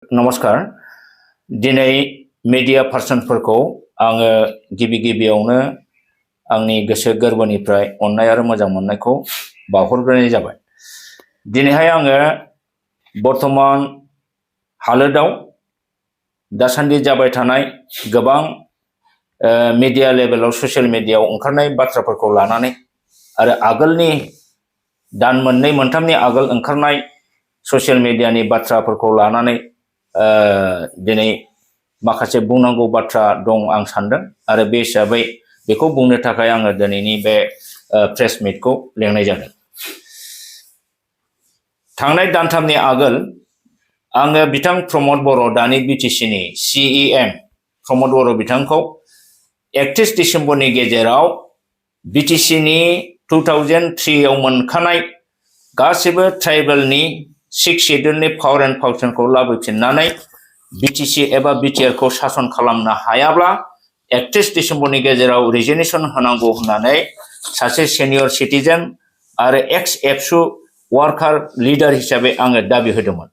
नमस्कार दिनै मीडिया पार्सनफोरखौ आङो गिबियावनो आंनि गोसो गोरबोनिफ्राय अननाय आरो मोजां मोननायखौ बावहरग्रोनाय जाबाय। दिनैहाय आङो बर्तमान हालोदाव दासान्दि जाबाय थानाय गोबां मीडिया लेभेलाव ससियेल मीडियायाव ओंखारनाय बाथ्राफोरखौ लानानै आरो आगोलनि दान मोननै मोनथामनि आगोल ओंखारनाय ससियेल मीडियानि बाथ्राफोरखौ लानानै दिनै माखासे बुंनांगौ बाथ्रा दं आं सानदों आरो बे हिसाबै बेखौ बुंनो थाखाय आङो दिनैनि बे प्रेस मिटखौ लेंनाय जादों। थांनाय दानथामनि आगोल आङो बिथां प्रमद बर' दानि बिटिसिनि CEM प्रमद बर' बिथांखौ 31 डिसेम्बरनि गेजेराव बिटिसिनि 2003 आव मोनखानाय गासिबो ट्राइबेलनि 6 शेड्यूलनि पावर एंड फांक्शनखौ लाबोफिननानै बिटिसि एबा बिटिआर खौ सासन खालामनो हायाब्ला 31 डिसेम्बरनि गेजेराव रिजिगनेशन होनांगौ होननानै सासे सिनियर सिटिजेन आरो एक्स एबसु वार्कार लिडार हिसाबै आङो दाबि होदोंमोन।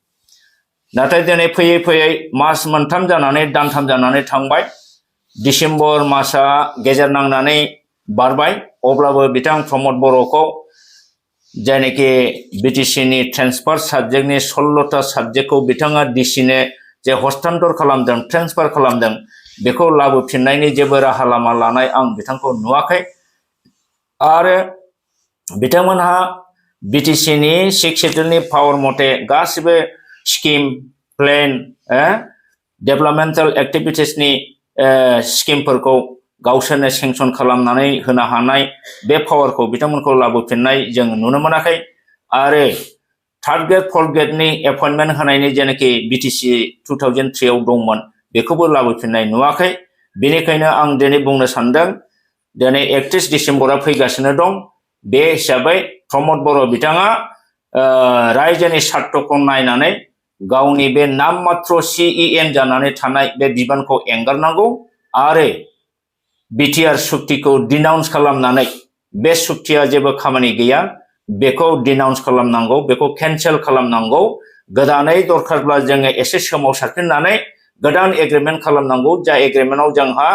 नाथाय दिनै फैयै फैयै मास मोनथाम जानानै दानथाम जानानै थांबाय, डिसेम्बर मासआ गेजेर नांनानै बारबाय, अब्लाबो बिथां प्रमद बर'खौ जायनाखि बिटिसिनि ट्रेन्सफार साबजेक्टनि 16टा साबजेक्टखौ बिथाङा डिसिनो जे हस्तान्तर खालामदों, ट्रेन्सफार खालामदों, बेखौ लाबोफिननायनि जेबो राहा लामा लानाय आं बिथांखौ नुवाखै। आरो बिथांमोनहा बिटिसिनि 6 शेड्यूलनि पावर मथे गासिबो स्किम प्लेन डेभेलपमेन्टेल एक्टिभिटिसनि स्किमफोरखौ गावसोरनो सेंसन खालामनानै होनो हानाय बे पावारखौ बिथांमोनखौ लाबोफिननाय जों नुनो मोनाखै। आरो थार्ड ग्रेड फोर्थ ग्रेडनि एपइन्टमेन्ट होनायनि जेनाखि बिटिसि 2003 आव दंमोन बेखौबो लाबोफिननाय नुवाखै। बेनिखायनो आं दिनै बुंनो सानदों, दिनै 31 डिसेम्बरा फैगासिनो दं, बे हिसाबै प्रमद बर' बिथाङा रायजोनि स्वार्थखौ नायनानै गावनि बे नाम मात्र CEM जानानै थानाय बे बिबानखौ एंगारनांगौ आरो बिटिआर सुक्तिखौ डिनाउन्स खालामनानै बे सुक्तिया जेबो खामानि गैया बेखौ डिनाउन्स खालामनांगौ, बेखौ केन्सेल खालामनांगौ। गोदानै दरकारब्ला जोङो एसे सोमावसारफिननानै गोदान एग्रिमेन्ट खालामनांगौ, जाय एग्रिमेन्टआव जोंहा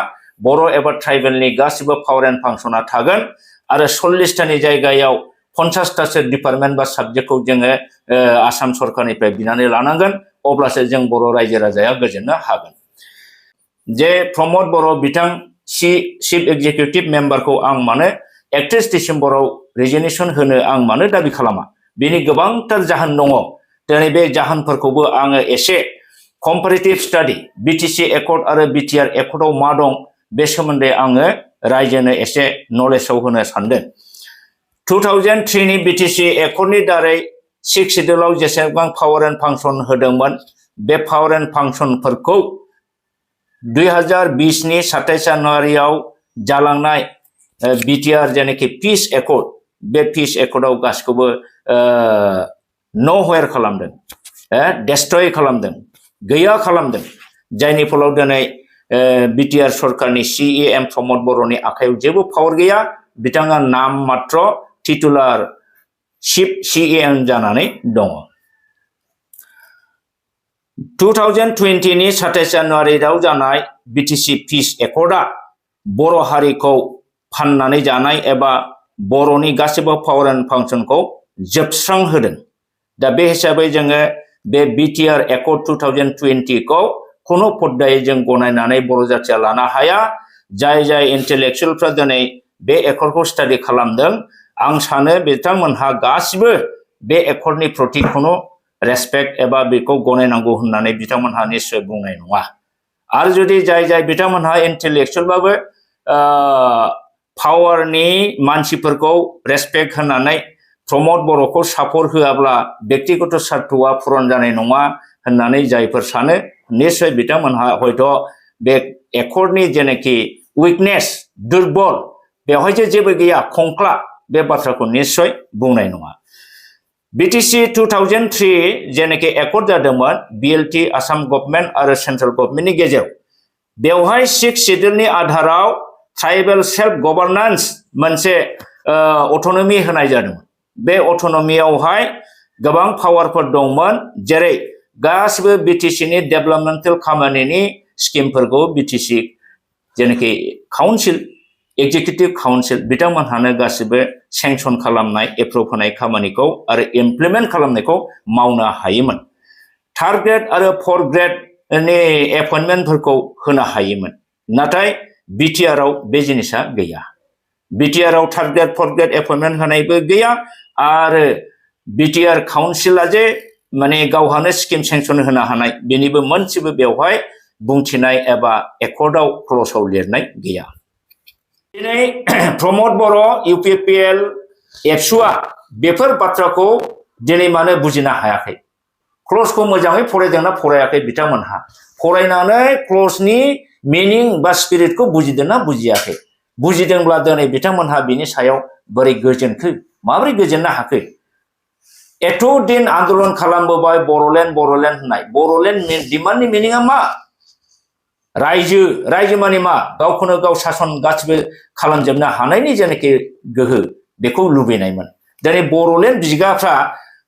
बर' एबा ट्राइबेलनि गासिबो पावर एन्ड फांक्शना थागोन आरो 40टानि जायगायाव 50टासो डिपार्टमेन्ट बा साबजेक्टखौ जोङो आसाम सरकारनिफ्राय बिनानै लानांगोन, अब्लासो जों बर' रायजो राजाया गोजोननो हागोन। जे प्रमद बर' बिथां चिफ एक्जिकिउटिभ मेम्बारखौ आं मानो 31 डिसेम्बराव रिजिगनेशन होनो आं मानो दाबि खालामा, बेनि गोबांथार जाहोन दङ। दिनै बे जाहोनफोरखौबो आङो एसे कम्पारेटिभ स्टाडि बिटिसि एकर्ड आरो बिटिआर एकर्डआव मा दं बे सोमोन्दै आङो रायजोनो एसे नलेजाव होनो सानदों। 2003 नि बिटिसि एकर्डनि दारै 6 शेड्यूलाव जेसेबां पावर एन्ड फांक्शन होदोंमोन बे पावर एन्ड फांक्शनफोरखौ 2020 नि 27 जानुवारियाव जालांनाय बिटिआर जेनाखि पिस एकर्ड, बे पिस एकर्डआव गासिखौबो न'वेर खालामदों, डेस्ट्रय खालामदों, गैया खालामदों, जायनि फलाव दिनै बिटिआर सरकारनि CEM प्रमद बर'नि आखायाव जेबो पावर गैया। बिथाङा नाम मात्र टिटुलार चिफ CEM जानानै दङ। 2020 नि 27 जानुवारियाव जानाय बिटिसि पिस एकर्डआ बर' हारिखौ फाननानै जानाय एबा बर'नि गासिबो पावर एन्ड फांक्शनखौ जोबस्रांहोदों। दा बे हिसाबै जोङो बे बिटिआर एकर्ड 2020 खौ खुनु पद्दायै जों गनायनानै बर' जाथिया लानो हाया। जाय इन्टेलेक्सुयेलफ्रा दिनै बे एकर्डखौ स्टाडि खालामदों, आं सानो बिथांमोनहा गासिबो बे एकर्डनि प्रति खुनु रेसपेक्ट एबा बेखौ गनायनांगौ होननानै बिथांमोनहा निश्चय बुंनाय नङा। आरो जुदि जाय बिथांमोनहा इन्टेलेक्सुयेलबाबो पावारनि मानसिफोरखौ रेसपेक्ट होनानै प्रमद बर'खौ सापर्ट होआब्ला व्यक्तिगत स्वार्थआ पुरन जानाय नङा होननानै जायफोर सानो, निश्चय बिथांमोनहा हयथ' बे एकर्डनि जेनाखि उइकनेस, दुर्बल, बेवहाय जेबो गैया, खंख्ला, बे बाथ्राखौ निश्चय बुंनाय नङा। बिटिसि 2003 जेनाखि एकर्ड जादोंमोन BLT आसाम गभर्नमेन्ट आरो सेन्ट्रेल गभर्नमेन्टनि गेजेराव, बेवहाय 6 शेड्यूलनि आधाराव ट्राइबेल सेल्फ गभर्नेन्स मोनसे अट'नमि होनाय जादोंमोन। बे अट'नमियावहाय गोबां पावारफोर दंमोन, जेरै गासिबो बिटिसिनि डेभेलपमेन्टेल खामानिनि स्किमफोरखौ बिटिसि जेनाखि काउन्सिल एक्जिकिउटिभ काउन्सिल बिथांमोनहानो गासिबो सेंसन खालामनाय एप्रुभ होनाय खामानिखौ आरो इमप्लिमेन्ट खालामनायखौ मावनो हायोमोन। थार्ड ग्रेड आरो फर्थ ग्रेडनि एपइन्टमेन्टफोरखौ होनो हायोमोन। नाथाय बिटिआरआव बे जिनिसा गैया। बिटिआरआव third grade fourth grade appointment होनायबो गैया आरो बिटिआर काउन्सिला जे माने गावहानो स्किम सेंसन होनो हानाय बेनिबो मोनसेबो बेवहाय बुंथिनाय एबा एकर्डआव क्ल'सआव लिरनाय गैया। दिनै प्रमद बर' इउपिपिएल एबसुआ बेफोर बाथ्राखौ दिनै मानो बुजिनो हायाखै? क्ल'सखौ मोजाङै फरायदोंना फरायाखै बिथांमोनहा? फरायनानै क्ल'सनि मिनिं बा स्पिरिटखौ बुजिदोंना बुजियाखै? बुजिदोंब्ला दिनै बिथांमोनहा बिनि सायाव बोरै गोजोनखो? माबोरै गोजोननो हाखो? एथ' दिन आन्दलन खालामबोबाय बर'लेण्ड होननाय। बर'लेण्ड डिमान्डनि मिनिङा मा? रायजो माने मा? गावखौनो गाव सासन गासिबो खालामजोबनो हानायनि जेनाखि गोहो बेखौ लुबैनायमोन। दिनै बर'लेण्ड बिगाफ्रा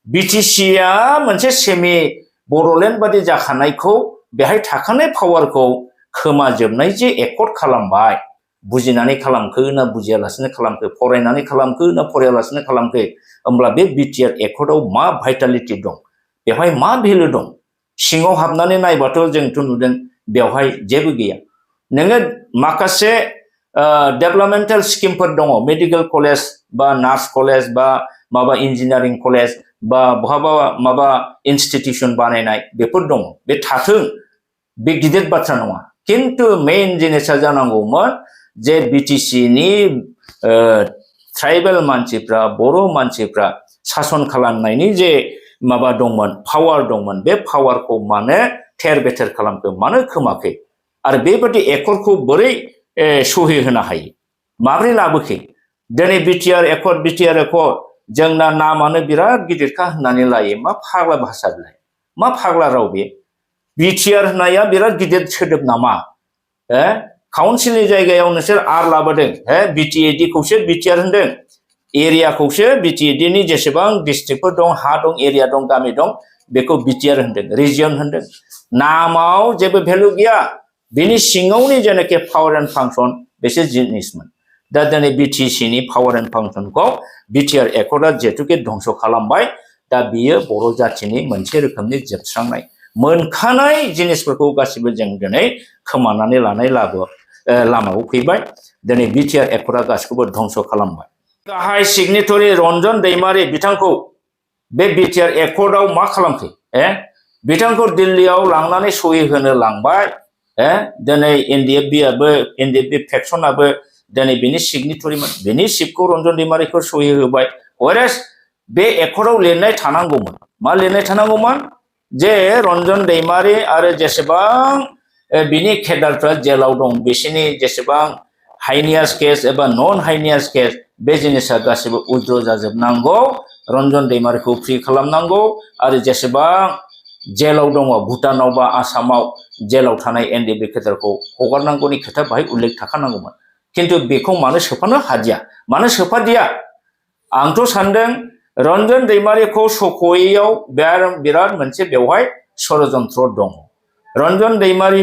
बिटिसिआ मोनसे सेमि बर'लेण्ड बादि जाखानायखौ बेहाय थाखानाय पावारखौ खोमाजोबनाय जे एकर्ड खालामबाय, बुजिनानै खालामखो ना बुजियालासिनो खालामखो? फरायनानै खालामखो ना फरायालासिनो खालामखो? होमब्ला बे बिटिआर एकर्डआव मा भाइटालिटि दं? बेवहाय मा भेलु दं? सिङाव हाबनानै नायबाथ' जोंथ' नुदों बेवहाय जेबो गैया। नोङो माखासे डेभेलपमेन्टेल स्किमफोर दङ, मेडिकेल कलेज बा नार्स कलेज बा माबा इन्जिनियारिं कलेज बा बहाबा माबा इनस्टिटिउसन बानायनाय बेफोर दङ। बे थाथों, बे गिदिर बाथ्रा नङा। खिन्थु मेइन जिनिसा जानांगौमोन जे बिटिसिनि ट्राइबेल मानसिफ्रा बर' मानसिफ्रा सासन खालामनायनि जे माबा दंमोन, पावार दंमोन, बे पावारखौ मानो थेर बेथेर खालामखो? मानो खोमाखै? आरो बेबादि एकर्डखौ बोरै सहि होनो हायो? माबोरै लाबोखै? दिनै बिटिआर एकर्ड जोंना नामानो बिराद गिदिरखा होननानै लायो। मा फाग्ला भाषा बिलाय? मा फाग्ला राव बे? बिटिआर होननाया बिराद गिदिर सोदोब नामा? काउन्सिलनि जायगायाव नोंसोर आर लाबोदों। बिटिएडिखौसो बिटिआर होनदों। एरियाखौसो बिटिएडिनि जेसेबां डिस्ट्रिक्टफोर दं, हा दं, एरिया दं, गामि दं, बेखौ बिटिआर होनदों, रिजियन होनदों। नामाव जेबो भेलु गैया। बिनि सिङावनि जेनाखि पावार एन्ड फांसन बेसो जिनिसमोन। दा दिनै बिटिसिनि पावार एन्ड फांसनखौ बिटिआर एकर्डआ जिहेतुके धंस खालामबाय। दा बियो बर' जाथिनि मोनसे रोखोमनि जोबस्रांनाय मोनखानाय जिनिसफोरखौ गासिबो जों दिनै खोमानानै लानाय लामायाव फैबाय। दिनै बिटिआर एकर्डआ गासिखौबो धंस खालामबाय। गाहाय सिगनेटरि रन्जन दैमारि बिथांखौ बे बिटिआर एकर्डआव मा खालामखो? बिथांखौ दिल्लीयाव लांनानै सहि होनो लांबाय। दिनै एनडिएफबि फेक्सनाबो दिनै बिनि सिगनेटरिमोन। बिनि सिटखौ रन्जन दैमारिखौ सहि होबाय। वेरेस बे एकर्डआव लिरनाय थानांगौमोन। मा लिरनाय थानांगौमोन? जे रन्जन दैमारि आरो जेसेबां बिनि केडारफ्रा जेलाव दं, बिसोरनि जेसेबां हाइनियास केस एबा नन हाइनियास केस, बे जिनिसा गासिबो उद्र जाजोबनांगौ। रन्जन दैमारिखौ फ्रि खालामनांगौ आरो जेसेबां जेलाव दङ, भुटानाव बा आसामाव जेलाव थानाय एनडिएफबि केडारखौ हगारनांगौनि खोथा बाहाय उल्लेख थाखानांगौमोन। खिन्थु बेखौ मानो सोफानो हादिया? मानो सोफादिया? आंथ' सानदों रन्जन दैमारिखौ सख'यैयाव बिराद मोनसे बेवहाय षड़यन्त्र दङ। रन्जन दैमारि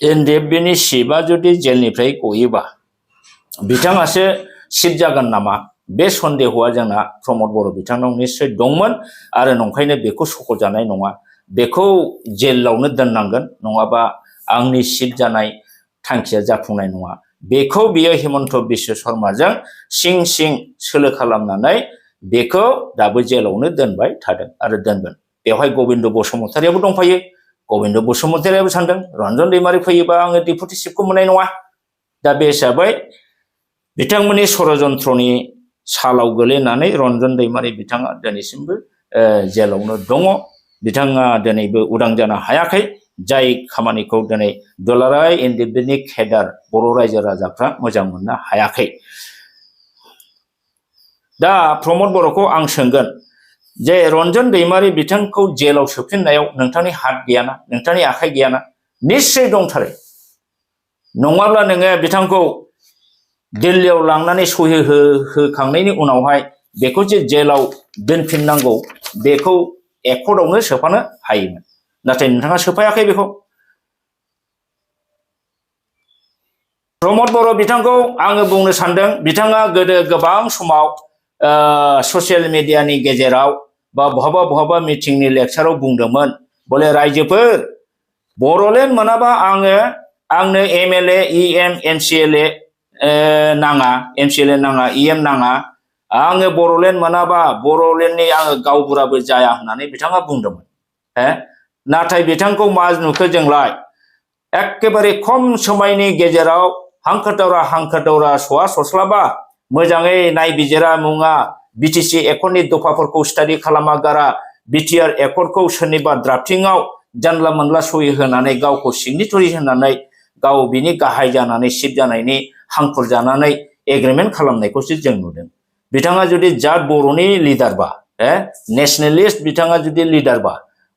एनडिएफबिनि चिफआ जुदि जेलनिफ्राय गयोबा बिथाङासो चिफ जागोन नामा? बे सन्देहआ जोंना प्रमद बर' बिथांनाव निश्चय दंमोन आरो नंखायनो बेखौ सख'जानाय नङा। बेखौ जेलावनो दोननांगोन, नङाबा आंनि चिफ जानाय थांखिया जाफुंनाय नङा। बेखौ बियो हिमन्त बिश्व शर्माजों सिं सोलो खालामनानै बेखौ दाबो जेलावनो दोनबाय थादों आरो दोनगोन। बेवहाय गबिन्द बसुमतारियाबो दंफायो। गबिन्द बसुमतारियाबो सानदों रन्जन दैमारि फैयोबा आङो डिपुटि चिफखौ मोननाय नङा। दा बे हिसाबै बिथांमोननि षड़यन्त्रनि सालाव गोलैनानै रन्जन दैमारि बिथाङा दिनैसिमबो जेलावनो दङ। बिथाङा दिनैबो उदां जानो हायाखै। जाय खामानिखौ दिनै दुलाराय एनडिएफबिनि केडार बर' रायजो राजाफ्रा मोजां मोननो हायाखै। दा प्रमद बर'खौ आं सोंगोन जे रन्जन दैमारि बिथांखौ जेलाव सोफिननायाव नोंथांनि हात गैयाना? नोंथांनि आखाइ गैयाना? निश्चय दंथारो। नङाब्ला नोङो बिथांखौ दिल्लीयाव लांनानै सहि होखांनायनि उनावहाय बेखौ जे जेलाव दोनफिननांगौ, बेखौ एकर्डआवनो सोफानो हायोमोन नाथाय नोंथाङा सोफायाखै बेखौ प्रमद बर' बिथांखौ आङो बुंनो सानदों बिथाङा गोदो गोबां समाव ससियेल मिडियानि गेजेराव बा बहाबा मिटिंनि लेक्चाराव बुंदोंमोन बले रायजोफोर बर'लेण्ड मोनाबा आंनो एमएलए इएम एमसिएलए नाङा एमसिएलए नाङा इएम नाङा आङो बर'लेण्ड मोनाबा बर'लेण्डनि आङो गावबुराबो जाया होननानै बिथाङा बुंदोंमोन नाथाय बिथांखौ मा नुखो जोंलाय एखेबारे खम समयनि गेजेराव हांखो सवा सस्लाबा मोजाङै नायबिजिरा मुङा बिटिसि एकर्डनि दफाफोरखौ स्टाडि खालामा गारा बिटिआर एकर्डखौ सोरनिबा ड्राफ्टिंआव जानला मोनला सहि होनानै गावखौ सिगनेटरि होनानै गाव बिनि गाहाय जानानै चिफ जानायनि हांखुर जानानै एग्रिमेन्ट खालामनायखौसो जों नुदों बिथाङा जुदि जात बर'नि लिडारबा नेशनेलिस्ट बिथाङा जुदि लिडारबा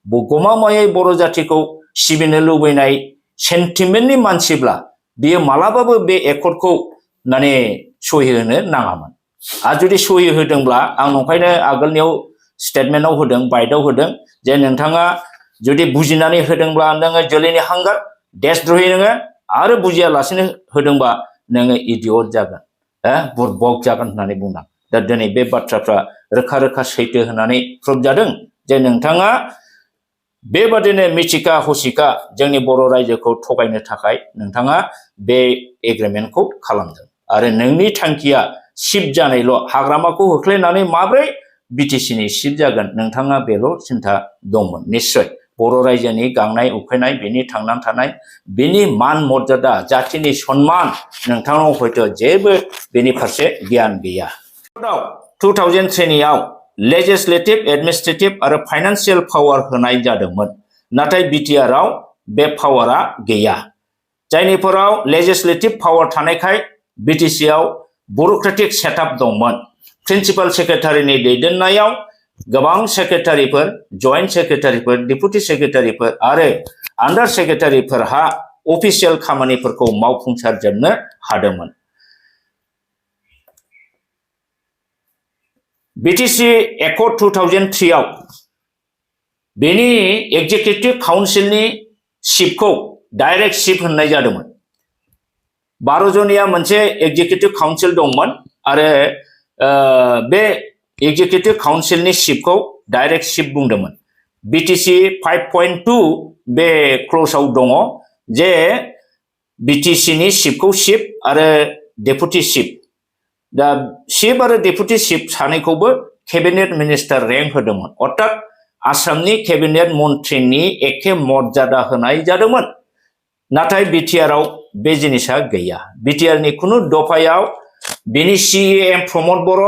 गमामायै बर' जातिखौ सिबिनो लुबैनाय सेन्टिमेन्टनि मानसिब्ला बियो मालाबाबो बे एकर्डखौ माने सहि होनो नाङामोन आरो जुदि सहि होदोंब्ला आं नंखायनो आगोलनियाव स्टेटमेन्टआव होदों बाइटआव होदों जे नोंथाङा जुदि बुजिनानै होदोंब्ला नोङो जोलैनि हांगार देशद्रहि नोङो आरो बुजियालासेनो होदोंबा नोङो इडियट जागोन बुरबक जागोन होननानै बुंदों दा दिनै बे बाथ्राफ्रा रोखा सैथो होननानै प्रुभ जादों जे नोंथाङा बेबादिनो मिथिखा हसिखा जोंनि बर' रायजोखौ थगायनो थाखाय नोंथाङा बे एग्रिमेन्टखौ खालामदों आरो नोंनि थांखिया चिफ जानायल' हाग्रामाखौ होख्लायनानै माब्रै बिटिसिनि चिफ जागोन नोंथाङा बेल' सिन्था दंमोन निश्चय बर' रायजोनि गांनाय उखैनाय बेनि थांनानै थानाय बेनि मान मर्यादा जातिनि सन्मान नोंथांनाव हयथ' जेबो बेनि फारसे गियान गैया 2003 लेजिस्लेटिभ एडमिनिस्ट्रेटिभ आरो फाइनान्सियेल पावार होनाय जादोंमोन नाथाय बिटिआरआव बे पावारा गैया जायनिफोराव लेजिस्लेटिभ पावार थानायखाय बिटिसिआव ब्युरोक्रेटिक सेटआप दंमोन प्रिन्सिपाल सेक्रेटारिनि दैदेननायाव गोबां सेक्रेटारिफोर जइन्ट सेक्रेटारिफोर डेपुटि सेक्रेटारिफोर आरो आन्डार सेक्रेटारिफोरहा अफिसियेल खामानिफोरखौ मावफुंसारजोबनो हादोंमोन बिटिसि एकर्ड 2003 बेनि एग्जिकिउटिभ काउन्सिलनि चिफखौ डाइरेक्ट चिफ होननाय जादोंमोन 12 जनिया मोनसे एग्जिकिउटिभ काउन्सिल दंमोन आरो बे एग्जिकिउटिभ काउन्सिलनि चिफखौ डाइरेक्ट चिफ बुंदोंमोन बिटिसि 5.2 बे क्ल'जआव दङ जे बिटिसिनि चिफखौ चिफ आरो डेपुटि चिफ दा चिफ आरो डेपुटि चिफ सानैखौबो केबिनेट मिनिस्टार रेंक होदोंमोन अर्थात आसामनि केबिनेट मन्थ्रिनि एखे मर्यादा होनाय जादोंमोन नाथाय बिटिआरआव बे जिनिसा गैया बिटिआरनि खुनु दफायाव बिनि CM Pramod Boro'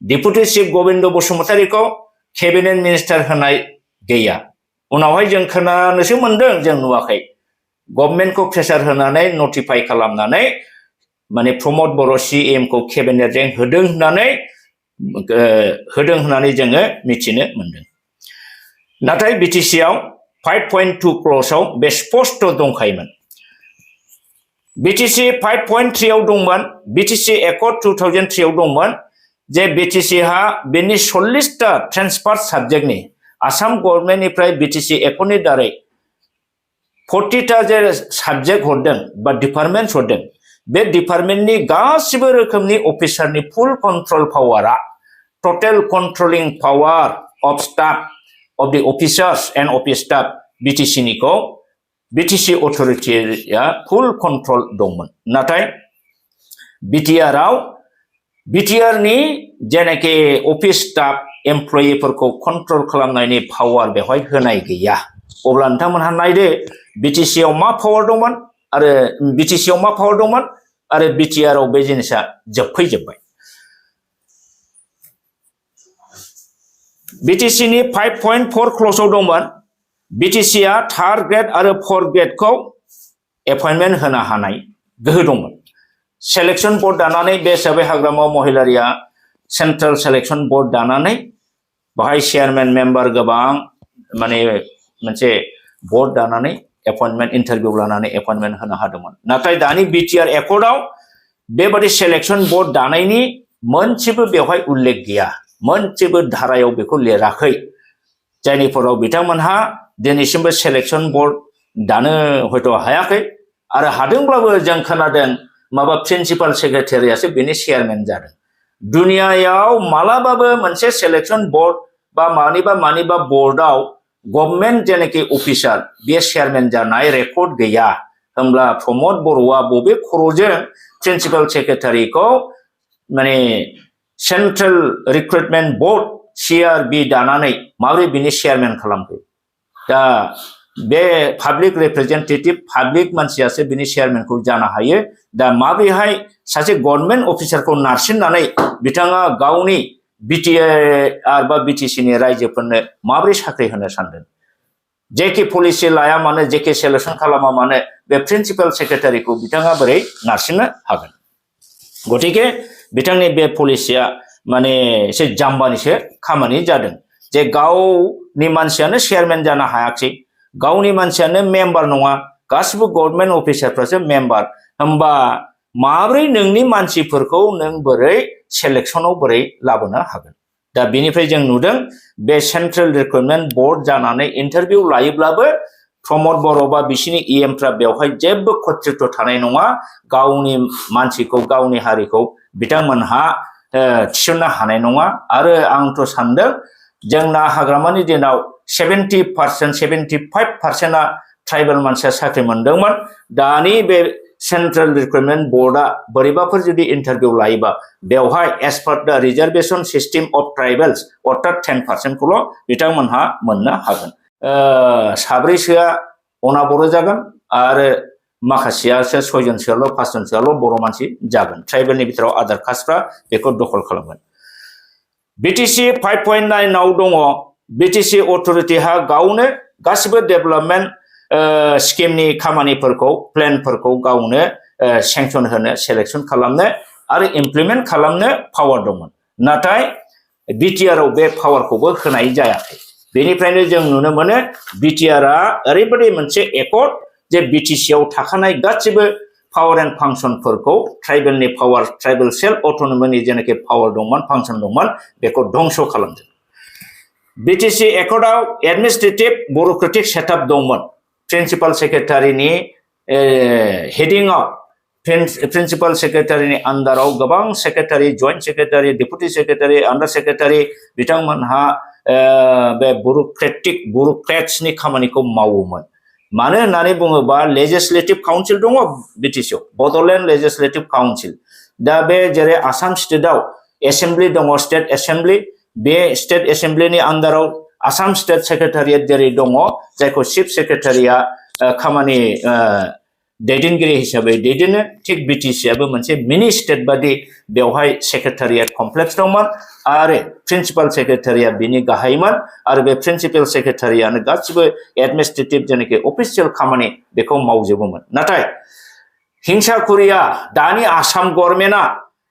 deputy chief Gobinda बसुमतारीखौ केबिनेट मिनिस्टार होनाय गैया उनावहाय जों खोनानोसो मोनदों जों नुवाखै गभर्नमेन्टखौ प्रेसार होनानै नटिफाइ खालामनानै माने प्रमद बर' सिएमखौ केबिनेट रेंक होदों होननानै जोङो मिथिनो मोनदों नाथाय बिटिसिआव 5.2 क्ल'जआव बे स्पष्ट दंखायोमोन बिटिसि 5.3 आव दंमोन बिटिसि एकर्ड 2003 दंमोन जे बिटिसिहा बेनि 40टा ट्रेन्सफार साबजेक्टनि आसाम गभर्नमेन्टनिफ्राय बिटिसि एकर्डनि दारै 40टा जे साबजेक्ट हरदों बा डिपार्टमेन्ट हरदों बे डिपार्टमेन्टनि गासिबो रोखोमनि अफिसारनि फुल कन्ट्रल पावारा total controlling power of staff of the officers and office staff बिटिसिनिखौ बिटिसि अथरिटिया फुल कन्ट्रल दंमोन नाथाय बिटिआरनि जेनाखि अफिस स्टाफ एमप्लयिफोरखौ कन्ट्रल खालामनायनि पावार बेवहाय होनाय गैया अब्ला नोंथांमोनहा नायदो बिटिसिआव मा पावार दंमोन आरो बिटिआरआव बे जिनिसा जोबफैजोब्बाय बिटिसिनि 5.4 क्ल'जआव दंमोन बिटिसिआ 3rd ग्रेड आरो 4th ग्रेडखौ एपइन्टमेन्ट होनो हानाय गोहो दंमोन सेलेक्शन बोर्ड दानानै बे हिसाबै हाग्रामा महिलारिया सेन्ट्रेल सेलेक्शन बोर्ड दानानै बाहाय चेयारमेन मेम्बार गोबां माने मोनसे बोर्ड दानानै एपइन्टमेन्ट इन्टारभिउ लानानै एपइन्टमेन्ट होनो हादोंमोन नाथाय दानि बिटिआर एकर्डआव बेबादि सेलेक्शन बोर्ड दानायनि मोनसेबो बेवहाय उल्लेख गैया मोनसेबो धारायाव बेखौ लिराखै जायनिफोराव बिथांमोनहा दिनैसिमबो सेलेक्शन बोर्ड दानो हयथ' हायाखै आरो हादोंब्लाबो जों खोनादों माबा प्रिन्सिपाल सेक्रेटारियासो बेनि चेयारमेन जादों दुनियायाव मालाबाबो मोनसे सेलेक्शन बोर्ड बा मानिबा बोर्डआव गभर्नमेन्ट जेनाखि अफिसार बे चेयारमेन जानाय रेकर्ड गैया होमब्ला प्रमद बर'आ बबे खर'जों प्रिन्सिपाल सेक्रेटारिखौ माने सेन्ट्रेल रिक्रुटमेन्ट बोर्ड CRB दानानै माबोरै बिनि चेयारमेन खालामखो दा बे पाब्लिक रिप्रेजेन्टेटिभ पाब्लिक मानसियासो बिनि चेयारमेनखौ जानो हायो दा माबोरैहाय सासे गभर्नमेन्ट अफिसारखौ नारसिननानै बिथाङा गावनि BTR बा BTC नि रायजोफोरनो माबोरै साख्रि होनो सानदों जेखि पलिसि लाया मानो जेखि सेलेक्शन खालामा मानो बे प्रिन्सिपाल सेक्रेटारिखौ बिथाङा बोरै नारसिननो हागोन गतिके बिथांनि बे पलिसिया माने एसे जाम्बानिसो खामानि जादों जे गावनि मानसियानो चेयारमेन जानो हायाखै गावनि मानसियानो मेम्बार नङा गासिबो गभर्नमेन्ट अफिसारफ्रासो मेम्बार होमबा माबोरै नोंनि मानसिफोरखौ नों बोरै सेलेक्शनाव बोरै लाबोनो हागोन दा बेनिफ्राय जों नुदों बे सेन्ट्रेल रिक्रुटमेन्ट बोर्ड जानानै इन्टारभिउ लायोब्लाबो प्रमद बर' बा बिसिनि EMफ्रा बेवहाय जेबो कर्तृत्व थानाय नङा गावनि मानसिखौ गावनि हारिखौ बिथांमोनहा थिसननो हानाय नङा आरो आंथ' सानदों जोंना हाग्रामानि दिनाव 70% 75%आ ट्राइबेल मानसिया साख्रि मोनदोंमोन दानि बे सेन्ट्रेल रिक्रुटमेन्ट बोर्डआ बोरैबाफोर जुदि इन्टारभिउ लायोबा बेवहाय एज पार द रिजार्भेशन सिस्टेम अफ ट्राइबेल्स अर्थात 10% खौल' बिथांमोनहा मोननो हागोन साब्रैसोआ अना बर' जागोन आरो माखासेयासो 6 जनसोआल' 5 जनसोआल' बर' मानसि जागोन ट्राइबेलनि बिथोराव आदार कास्टफ्रा बेखौ दखल खालामगोन BTC 5.9 आव दङ BTC अथरिटिहा गावनो गासिबो डेभेलपमेन्ट स्किमनि खामानिफोरखौ प्लेनफोरखौ गावनो सेंसन होनो सेलेक्शन खालामनो आरो इमप्लिमेन्ट खालामनो पावार दंमोन नाथाय BTR आव बे पावारखौबो होनाय जायाखै बेनिफ्रायनो जों नुनो मोनो BTR आ ओरैबायदि मोनसे एकर्ड जे BTC आव थाखानाय गासिबो पावर एन्ड फांसनफोरखौ ट्राइबेलनि पावार ट्राइबेल सेल्फ अट'न'मीनि जेनाखि पावार दंमोन फांसन दंमोन बेखौ धंस खालामदों BTC एकर्डआव एडमिनिस्ट्रेटिभ ब्युरोक्रेटिक सेटआप दंमोन प्रिन्सिपाल सेक्रेटारिनि हेडिंआव प्रिन्सिपाल सेक्रेटारिनि आन्डाराव गोबां secretary joint secretary deputy secretary under secretary बिथांमोनहा बे ब्युरोक्रेट्सनि खामानिखौ मावोमोन मानो होननानै बुङोबा लेजिस्लेटिभ काउन्सिल दङ BTC आव बड'लेण्ड लेजिस्लेटिभ काउन्सिल दा बे जेरै आसाम स्टेटआव एसेम्ब्लि दङ स्टेट एसेम्ब्लि बे स्टेट एसेम्ब्लिनि आन्डाराव आसाम स्टेट सेक्रेटारियेट जेरै दङ जायखौ चिफ सेक्रेटारिया खामानि दैदेनगिरि हिसाबै दैदेनो थिग BTC आबो मोनसे मिनि स्टेट बादि बेवहाय सेक्रेटारियेट कमप्लेक्स दंमोन आरो प्रिन्सिपाल सेक्रेटारिया बिनि गाहायमोन आरो बे प्रिन्सिपाल सेक्रेटारियानो गासिबो एडमिनिस्ट्रेटिभ जेनाखि अफिसियेल खामानि बेखौ मावजोबोमोन नाथाय हिंसाखुरिया दानि आसाम गभर्नमेन्टआ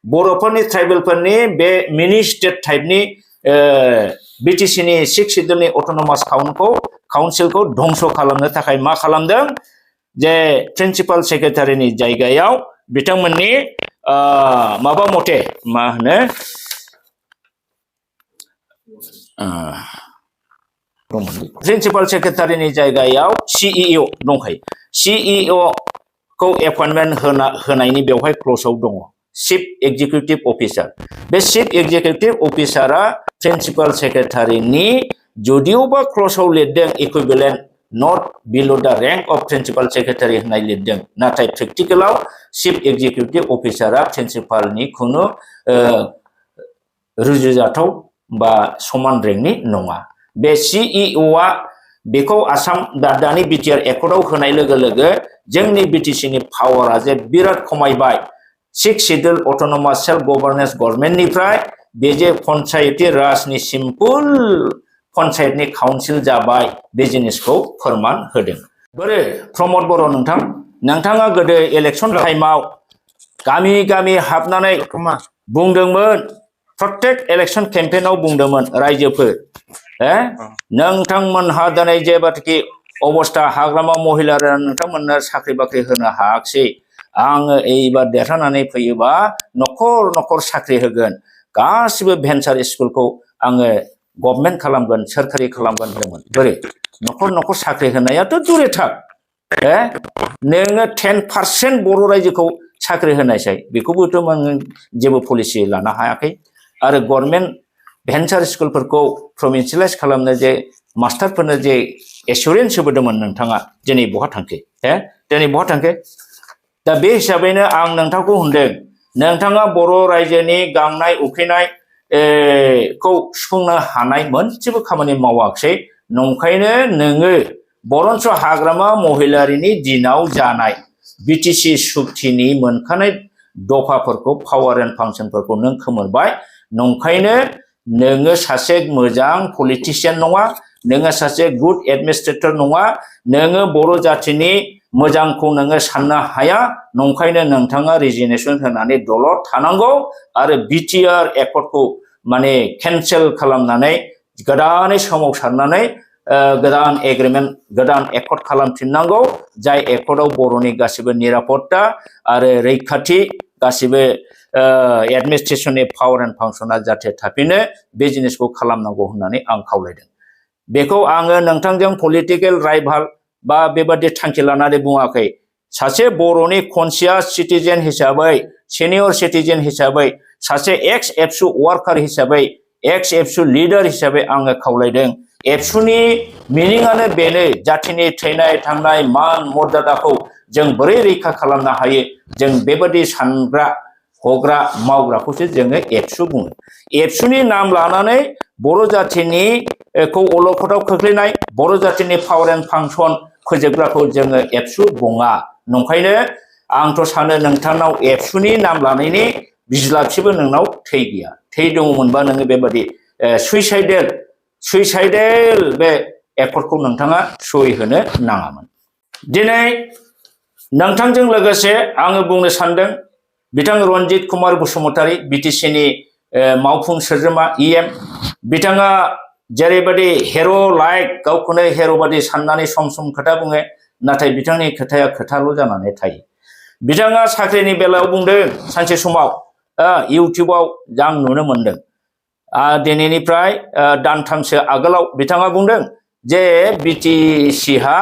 बर'फोरनि ट्राइबेलफोरनि बे मिनि स्टेट टाइपनि BTC नि 6 सिडुलनि अट'नमास काउन्सिलखौ धंस खालामनो थाखाय मा खालामदों जे प्रिन्सिपाल सेक्रेटारिनि जायगायाव बिथांमोननि माबा मथे मा होनो प्रिन्सिपाल सेक्रेटारिनि जायगायाव CEO दंखायो CEO खौ एपइन्टमेन्ट होनायनि बेवहाय क्ल'जआव दङ चिफ एक्जिकिउटिभ अफिसार बे चिफ एक्जिकिउटिभ अफिसारा प्रिन्सिपाल सेक्रेटारिनि जुदियोबा क्ल'जआव लिरदों इकुइभेलेन्ट नट बिल' द रेंक अफ प्रिन्सिपाल सेक्रेटारि होननाय लिरदों नाथाय प्रेक्टिकेलाव चिफ एक्जिकिउटिभ अफिसारा प्रिन्सिपालनि खुनु रुजुजाथाव बा समान रेंकनि नङा बे CEO आ बेखौ आसाम दानि BTR एकर्डआव होनाय लोगो लोगो जोंनि BTC नि पावारा जे बिराद खमायबाय 6 सिडुल अट'नमास सेल्फ गभर्नेन्स गभर्नमेन्टनिफ्राय बे जे पन्चायती राजनि सिम्पोल पन्चायतनि काउन्सिल जाबाय बे जिनिसखौ फोरमान होदों बोरै प्रमद बर' नोंथाङा गोदो इलेक्सन टाइमाव गामि गामि हाबनानै बुंदोंमोन प्रत्येक इलेक्शन केम्पेइनाव बुंदोंमोन रायजोफोर नोंथांमोनहा दिनै जेबादि अबस्था हाग्रामा महिलारा नोंथांमोननो साख्रि बाख्रि होनो हायाखै आङो एबार देरहानानै फैयोबा नखर नखर साख्रि होगोन गासिबो भेन्सार स्कुलखौ आङो गभर्नमेन्ट खालामगोन सोरखारि खालामगोन होनदोंमोन बोरै न'खर न'खर साख्रि होनायाथ' दूरे थाक नोङो 10% बर' रायजोखौ साख्रि होनायसाय बेखौबोथ' जेबो पलिसि लानो हायाखै आरो गभर्नमेन्ट भेन्सार स्कुलफोरखौ प्रभिन्सियेलाइज खालामनो जे मास्टारफोरनो जे एसुरेन्स होबोदोंमोन नोंथाङा दिनै बहा थांखो दिनै बहा थांखो दा बे हिसाबैनो आं नोंथांखौ होनदों नोंथाङा बर' रायजोनि गांनाय उखैनाय खौ सुफुंनो हानाय मोनसेबो खामानि मावाखिसै नंखायनो नोङो बर'न्स हाग्रामा महिलारिनि दिनाव जानाय बिटिसि सुक्तिनि मोनखानाय दफाफोरखौ पावार एन्ड फांसनफोरखौ नों खोमोरबाय नंखायनो नोङो सासे मोजां पलिटिशियान नङा नोङो सासे गुड एडमिनिस्ट्रेटर नङा नोङो बर' जातिनि मोजांखौ नोङो साननो हाया नंखायनो नोंथाङा रिजिगनेसन होनानै दलद थानांगौ आरो बिटिआर एकर्डखौ माने केन्सेल खालामनानै गोदानै सोमावसारनानै गोदान एग्रिमेन्ट गोदान एकर्ड खालामफिननांगौ जाय एकर्डआव बर'नि गासिबो निरापत्ता आरो रैखाथि गासिबो एडमिनिस्ट्रेशननि पावार एन्ड फांसना जाहाथे थाफिनो बे जिनिसखौ खालामनांगौ होननानै आं खावलायदों बेखौ आङो नोंथांजों पलिटिकेल राइभाल बा बेबादि थांखि लानानै बुङाखै सासे बर'नि कनसियास सिटिजेन हिसाबै सिनियर सिटिजेन हिसाबै सासे एक्स एबसु वार्कार हिसाबै एक्स एबसु लिडार हिसाबै आङो खावलायदों एबसुनि मिनिंआनो बेनो जातिनि थैनाय थांनाय मान मर्यादाखौ जों बोरै रैखा खालामनो हायो जों बेबादि सानग्रा हग्रा मावग्राखौसो जोङो एबसु बुङो एबसुनि नाम लानानै बर' जातिनि खौ अलखदाव खोख्लैनाय बर' जातिनि पावार एन्ड फांसन फोजोबग्राखौ जोङो एबसु बुङा नंखायनो आंथ' सानो नोंथांनाव एबसुनि नाम लानायनि बिज्लाबसिबो नोंनाव थै गैया थै दङमोनबा नोङो बेबादि सुइसाइडेल बे एकर्डखौ नोंथाङा सहि होनो नाङामोन दिनै नोंथांजों लोगोसे आङो बुंनो सानदों बिथां रन्जित कुमार बसुमतारी बिटिसिनि मावफुं सोद्रोमा इएम बिथाङा जेरैबायदि हेर' लाइक गावखौनो हेर' बादि साननानै सम सम खोथा बुङो नाथाय बिथांनि खोथाया खोथाल' जानानै थायो बिथाङा साख्रिनि बेलायाव बुंदों सानसे समाव इउटिउबाव आं नुनो मोनदों दिनैनिफ्राय दानथामसो आगोलाव बिथाङा बुंदों जे बिटिसिहा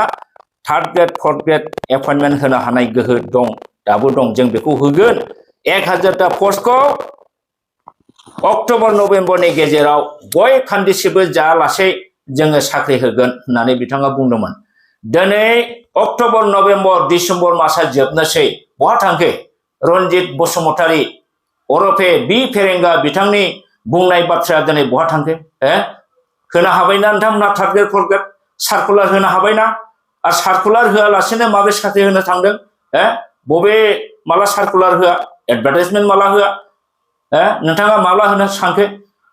third grade fourth grade appointment होनो हानाय गोहो दं दाबो दं जों बेखौ होगोन 1000टा पस्टखौ अक्ट'बर नभेम्बरनि गेजेराव गय खान्दिसेबो जायालासे जोङो साख्रि होगोन होननानै बिथाङा बुंदोंमोन दिनै अक्ट'बर नभेम्बर डिसेम्बर मासआ जोबनोसै बहा थांखो रन्जित बसुमतारी अरफे बि फेरेंगा बिथांनि बुंनाय बाथ्राया दिनै बहा थांखो होनो हाबायना नोंथांमोना third grade fourth grade circular होनो हाबायना आरो सार्कुलार होआलासेनो माबे साख्रि होनो थांदों बबे माला सार्कुलार होआ एडभार्टाइजमेन्ट माला होआ नोंथाङा माब्ला होनो सानखो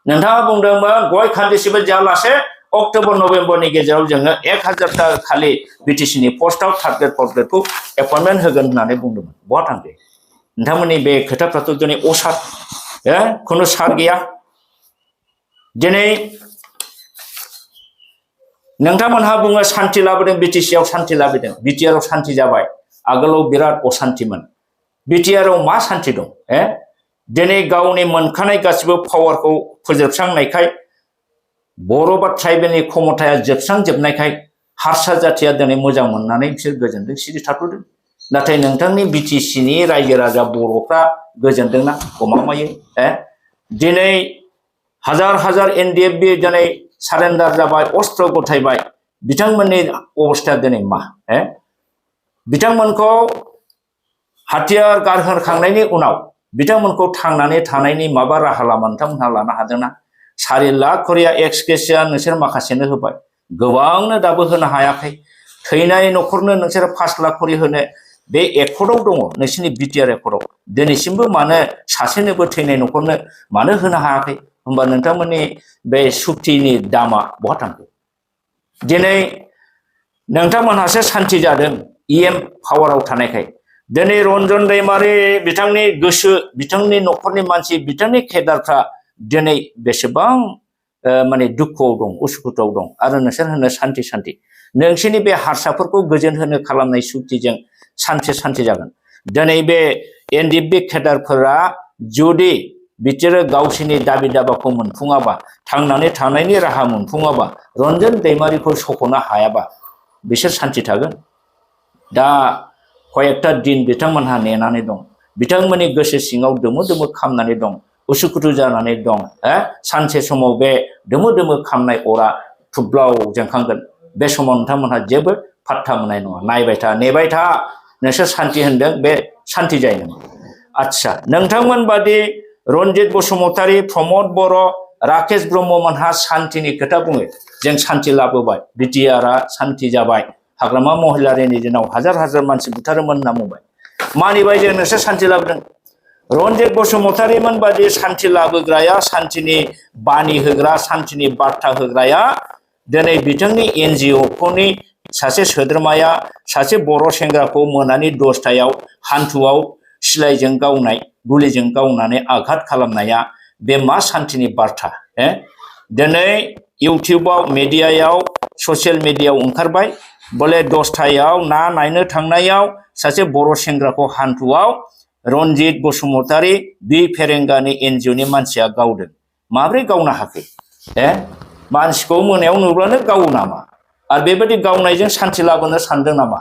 नोंथाङा बुंदोंमोन गय खान्दिसेबो जायालासे अक्ट'बर नभेम्बरनि गेजेराव जोङो 1000टा खालि बिटिसिनि पस्टआव थार्ड ग्रेड फर्थ ग्रेडखौ एपइन्टमेन्ट होगोन होननानै बुंदोंमोन बहा थांखो नोंथांमोननि बे खोथाफ्राथ' दिनै असार खुनु सार गैया दिनै नोंथांमोनहा बुङो सान्ति लाबोदों बिटिसिआव सान्ति लाबोदों बिटिआरआव सान्ति जाबाय आगोलाव बिराद असान्तिमोन बिटिआरआव मा सान्ति दं दिनै गावनि मोनखानाय गासिबो पावारखौ फोजोबस्रांनायखाय बर' बा ट्राइबेलनि क्षमताया जोबस्रांजोबनायखाय हारसा जाथिया दिनै मोजां मोननानै बिसोर गोजोनदों सिरि थाथ'दों नाथाय नोंथांनि बिटिसिनि रायजो राजा बर'फ्रा गोजोनदोंना गमामायै दिनै हाजार हाजार एनडिएफबि दिनै सारेन्डार जाबाय अस्त्र गथायबाय बिथांमोननि अबस्थाया दिनै मा बिथांमोनखौ हाथियार गारहोखांनायनि उनाव बिथांमोनखौ थांनानै थानायनि माबा राहा लामा नोंथांमोनहा लानो हादोंना 4 लाख करिया एक्सग्रेसिया नोंसोर माखासेनो होबाय गोबांनो दाबो होनो हायाखै थैनाय न'खरनो नोंसोर 5 लाख करि होनो बे एकर्डआव दङ नोंसोरनि बिटिआर एकर्डआव दिनैसिमबो मानो सासेनोबो थैनाय न'खरनो मानो होनो हायाखै होमबा नोंथांमोननि बे सुक्तिनि दामा बहा थांखो दिनै नोंथांमोनहासो सान्ति जादों इएम पावाराव थानायखाय दिनै रन्जन दैमारि बिथांनि गोसो बिथांनि न'खरनि मानसि बिथांनि केडारफ्रा दिनै बेसेबां माने दुखुआव दं उसुखुथुआव दं आरो नोंसोर होनो सान्ति सान्ति नोंसोरनि बे हारसाफोरखौ गोजोन होनो खालामनाय सुक्तिजों सानसे सान्ति जागोन दिनै बे एनडिएफबि केडारफोरा जुदि बिसोरो गावसोरनि दाबि दाबाखौ मोनफुङाबा थांनानै थानायनि राहा मोनफुङाबा रन्जन दैमारिखौ सख'नो हायाबा बिसोर सान्थि थागोन दा कयेकटा दिन बिथांमोनहा नेनानै दं बिथांमोननि गोसो सिङाव दोमो दोमो खामनानै दं उसुखुथु जानानै दं सानसे समाव बे दोमो दोमो खामनाय अरा थुब्लाव जोंखांगोन बे समाव नोंथांमोनहा जेबो फात्ता मोननाय नङा नायबाय था नेबाय था नोंसोर सान्थि होनदों बे सान्थि जायो नामा आच्छा नोंथांमोन बादि रन्जित बसुमतारी प्रमद बर' राकेश ब्रह्ममोनहा सान्थिनि खोथा बुङो जों सान्थि लाबोबाय बिटिआरआ सान्थि जाबाय हाग्रामा महिलारिनि दिनाव हाजार हाजार मानसि बुथारोमोन होनना बुंबाय मानिबाय जों नोंसोर सान्थि लाबोदों रन्जित बसुमतारीमोन बादि सान्थि लाबोग्राया सान्थिनि बानि होग्रा सान्थिनि बार्ता होग्राया दिनै बिथांनि एनजिअ'नि सासे सोद्रोमाया सासे बर' सेंग्राखौ मोनानि 10टायाव हान्थुआव सिलाइजों गावनाय गुलिजों गावनानै आघात खालामनाया बे मा सान्थिनि बार्ता दिनै इउटिउबाव मिडियायाव ससियेल मिडियायाव ओंखारबाय बोले 10टायाव ना नायनो थांनायाव सासे बर' सेंग्राखौ हान्थुआव रन्जित बसुमतारी बि फेरेंगानि एनजिअ'नि मानसिया गावदों माब्रै गावनो हाखो मानसिखौ मोनायाव नुब्लानो गावो नामा आरो बेबायदि गावनायजों सान्थि लाबोनो सानदों नामा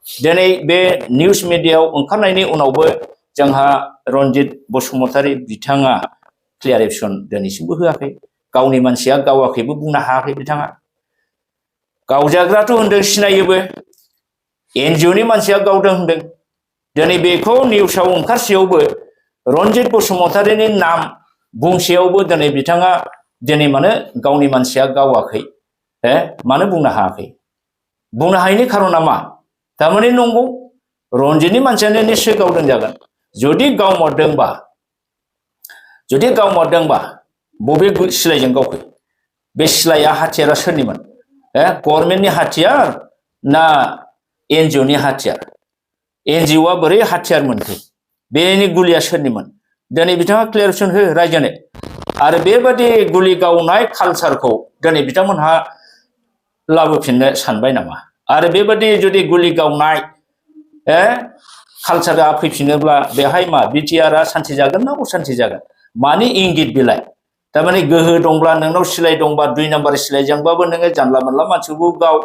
दिनै बे निउस मिडियायाव ओंखारनायनि उनावबो जोंहा रन्जित बसुमतारी बिथाङा क्लियारेसन दिनैसिमबो होआखै गावनि मानसिया गावाखैबो बुंनो हायाखै बिथाङा गावजाग्राथ' होनदों सिनायोबो एनजिअ'नि मानसिया गावदों होनदों दिनै बेखौ निउसाव ओंखारसेयावबो रन्जित बसुमतारीनि नाम बुंसेयावबो दिनै बिथाङा दिनै मानो गावनि मानसिया गावाखै मानो बुंनो हायाखै बुंनो हायैनि खारना मा थारमाने नंगौ रन्जितनि मानसियानो निश्चय गावदों जागोन जुदि गावमारदोंबा बबे सिलाइजों गावखो बे सिलाइया हाथियारा सोरनिमोन गभर्नमेन्टनि हाथियार ना एनजिअ'नि हाथियार एनजिअ'आ बोरै हाथियार मोनखो बेनि गुलिया सोरनिमोन दिनै बिथाङा क्लियारेसन हो रायजोनो आरो बेबादि गुलि गावनाय कालसारखौ दिनै बिथांमोनहा लाबोफिननो सानबाय नामा आरो बेबादि जुदि गुलि गावनाय कालसारा फैफिनोब्ला बेहाय मा बिटिआरआ सान्थि जागोन ना असान्थि जागोन मानि इंगित बिलाइ थारमाने गोहो दंब्ला नोंनाव सिलाइ दंबा 2 नाम्बार सिलाइजोंबाबो नोङो जानला मोनला मानसिखौ गाव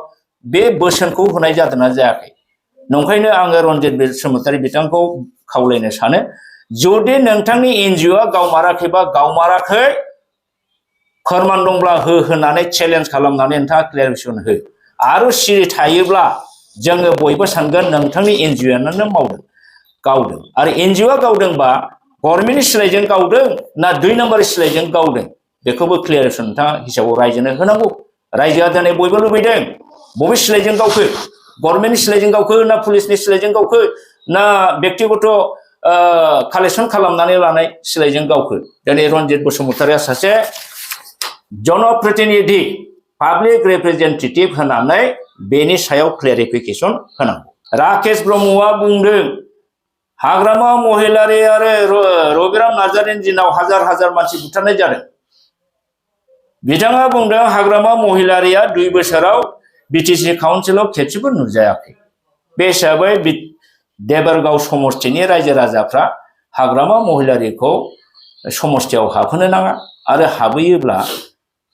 बे बोसोनखौ होनाय जादोंना जायाखै नंखायनो आङो रन्जित बसुमतारी बिथांखौ खावलायनो सानो जुदि नोंथांनि एनजिअ'आ गावमाराखैबा गावमाराखै फोरमान दंब्ला हो होननानै चेलेन्ज खालामनानै नोंथाङा क्लियारेसन हो आरो सिरि थायोब्ला जोङो बयबो सानगोन नोंथांनि एनजिअ'आनो मावदों गावदों आरो एनजिअ'आ गावदोंबा गभर्नमेन्टनि सिलाइजों गावदों ना 2 नाम्बार सिलाइजों गावदों बेखौबो क्लियारेसन नोंथाङा हिसाबाव रायजोनो होनांगौ रायजोआ दिनै बयबो लुबैदों बबे सिलाइजों गावखो गभर्नमेन्टनि सिलाइजों गावखो ना पुलिसनि सिलाइजों गावखो ना व्यक्तिगत कालेक्सन खालामनानै लानाय सिलाइजों गावखो दिनै रन्जित बसुमतारीया सासे जनप्रतिनिधि पाब्लिक रिप्रेजेन्टेटिभ होनानै बेनि सायाव क्लेरिफिकेसन होनांगौ राकेश ब्रह्मआ बुंदों हाग्रामा महिलारी आरो रबिराम नार्जारिनि दिनाव हाजार हाजार मानसि बुथारनाय जादों बिथाङा बुंदों हाग्रामा महिलारीया 2 बोसोराव बिटिसि काउन्सिलाव खेबसेबो नुजायाखै बे हिसाबै देबरगाव समष्टिनि रायजो राजाफ्रा हाग्रामा महिलारीखौ समष्टियाव हाबहोनो नाङा आरो हाबहैयोब्ला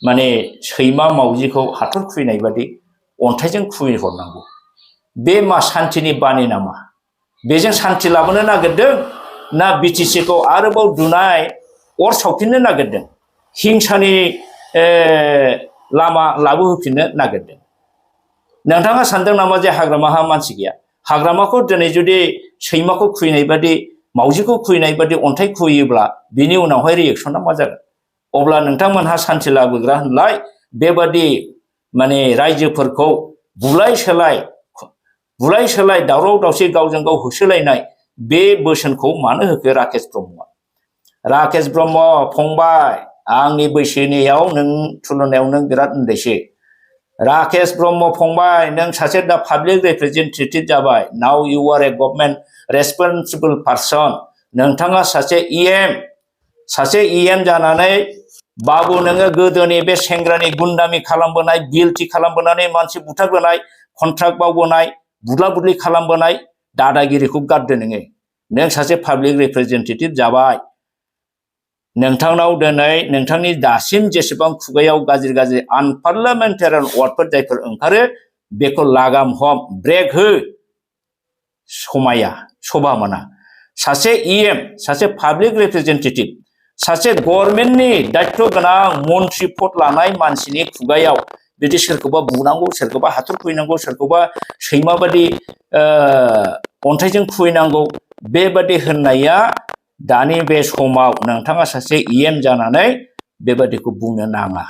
माने सैमा मावजिखौ हाथर खुबैनाय बादि अन्थाइजों खुबैहरनांगौ बे मा सान्थिनि बानि नामा बेजों सान्थि लाबोनो नागिरदों ना बिटिसिखौ आरोबाव दुनाय अर सावफिननो नागिरदों हिंसानि लामा लाबोहोफिननो नागिरदों नोंथाङा सानदों नामा जे हाग्रामाहा मानसि गैया हाग्रामाखौ दिनै जुदि सैमाखौ खुबैनाय बादि मावजिखौ खुबैनाय बादि अन्थाइ खुबैयोब्ला बिनि उनावहाय रिएक्सना मा जागोन अब्ला नोंथांमोनहा सान्थि लाबोग्रा होनलाय बेबादि माने रायजोफोरखौ बुलाय सोलाय दावराव दावसि गावजों गाव होसोलायनाय बे बोसोनखौ मानो होखो राकेश ब्रह्म फंबाय आंनि बैसोनियाव नों तुलनायाव नों बिराद उन्दैसो राकेश ब्रह्म फंबाय नों सासे दा पाब्लिक रिप्रेजेन्टेटिभ जाबाय now U R A government रेसपन्सिबल person नोंथाङा सासे इएम जानानै बाबु नोङो गोदोनि बे सेंग्रानि गुन्दामी खालामबोनाय बिएलटि खालामबोनानै मानसि बुथारबोनाय कन्ट्राक्ट मावबोनाय बुदला बुदलि खालामबोनाय दादागिरिखौ गारदो नों सासे पाब्लिक रिप्रेजेन्टेटिभ जाबाय नोंथांनाव दिनै नोंथांनि दासिम जेसेबां खुगायाव गाज्रि गाज्रि आनपार्लियामेन्टारियान वार्डफोर जायफोर ओंखारो बेखौ लागाम हम ब्रेक हो समाया शोभा मोना सासे इएम सासे पाब्लिक रिप्रेजेन्टेटिभ सासे गभर्नमेन्टनि दायित्व गोनां मन्त्रि पद लानाय मानसिनि खुगायाव बिदि सोरखौबा बुनांगौ सोरखौबा हाथर खुबैनांगौ सोरखौबा सैमा बादि अन्थाइजों खुबैनांगौ बेबादि होननाया दानि बे समाव नोंथाङा सासे इएम जानानै बेबादिखौ बुंनो नाङा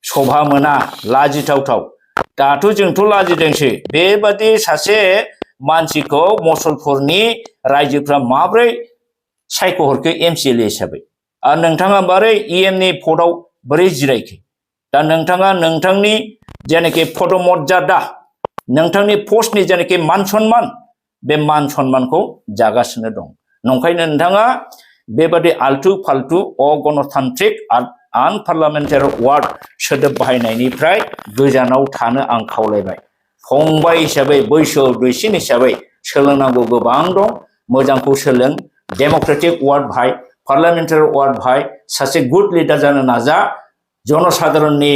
शोभा मोना लाजिथावथाव दाथ' जोंथ' लाजिदोंसो बेबादि सासे मानसिखौ मुसलपुरनि रायजोफ्रा माब्रै सायख'हरखो एमसिएलए हिसाबै आरो नोंथाङा बोरै इएमनि पदआव बोरै जिरायखो दा नोंथाङा नोंथांनि जेनाखि पदमर्यादा नोंथांनि पस्टनि जेनाखि मान सन्मान बे मान सन्मानखौ जागासिनो दं नंखायनो नोंथाङा बेबादि आल्थु फाल्थु अगणतान्त्रिक आनपार्लियामेन्टारि वार्ड सोदोब बाहायनायनिफ्राय गोजानाव थानो आं खावलायबाय फंबाय हिसाबै बैसोआव दुइसिन हिसाबै सोलोंनांगौ गोबां दं मोजांखौ सोलों डेम'क्रेटिक वार्ड बाहाय पार्लियामेन्टारि वार्ड बाहाय सासे गुड लिडार जानो नाजा जनसाधारणनि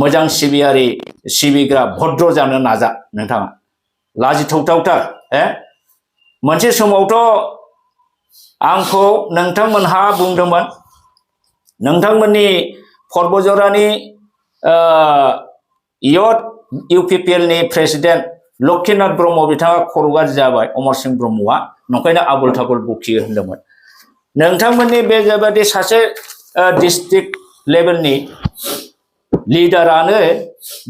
मोजां सिबियारि सिबिग्रा भद्र जानो नाजा नोंथाङा लाजिथावथावथार मोनसे समावथ' आंखौ नोंथांमोनहा बुंदोंमोन नोंथांमोननि पर्बजरानि इउपिपिएलनि प्रेसिडेन्ट लक्ष्मीनाथ ब्रह्म बिथाङा खर' गाज्रि जाबाय अमर सिंह ब्रह्मआ नंखायनो आबुल थाबुल बखियो होनदोंमोन नोंथांमोननि बे बेबादि सासे डिस्ट्रिक्ट लेभेलनि लिडारानो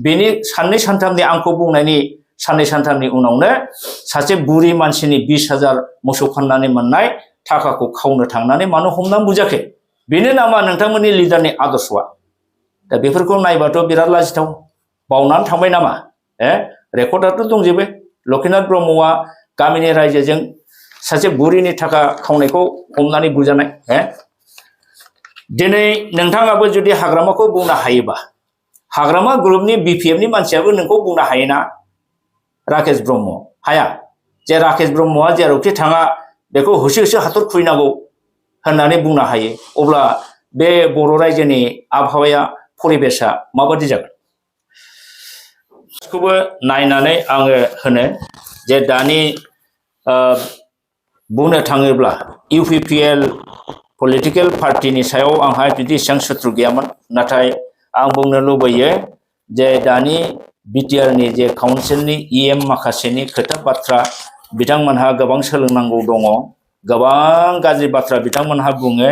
बेनि साननै सानथामनि आंखौ बुंनायनि साननै सानथामनि उनावनो सासे बुरि मानसिनि 20,000 मोसौ फाननानै मोननाय थाखाखौ खावनो थांनानै मानो हमनानै बुजाखै बेनो नामा नोंथांमोननि लिडारनि आदर्शआ दा बेफोरखौ नायबाथ' बिराद लाजिथाव बावनानै थांबाय नामा रेकर्डआथ' दंजोबो लक्ष्मीनाथ ब्रह्मआ गामिनि रायजोजों सासे बुरिनि थाखा खावनायखौ हमनानै बुजानाय दिनै नोंथाङाबो जुदि हाग्रामाखौ बुंनो हायोबा हाग्रामा ग्रुपनि बिपिएफनि मानसियाबो नोंखौ बुंनो हायोना राकेश ब्रह्म हाया जे राकेश ब्रह्मआ जेरावखि थाङा बेखौ होसो होसो हाथर खुबैनांगौ होननानै बुंनो हायो अब्ला बे बर' रायजोनि आबहावाया परिबेशा माबादि जागोन बेखौबो नायनानै आङो होनो जे दानि बुंनो थाङोब्ला इउपिपिएल पलिटिकेल पार्टिनि सायाव आंहा बिदि एसेबां सुथ्रु गैयामोन नाथाय आं बुंनो लुबैयो जे दानि बिटिआरनि जे काउन्सिलनि इएम माखासेनि खोथा बाथ्रा बिथांमोनहा गोबां सोलोंनांगौ दङ गोबां गाज्रि बाथ्रा बिथांमोनहा बुङो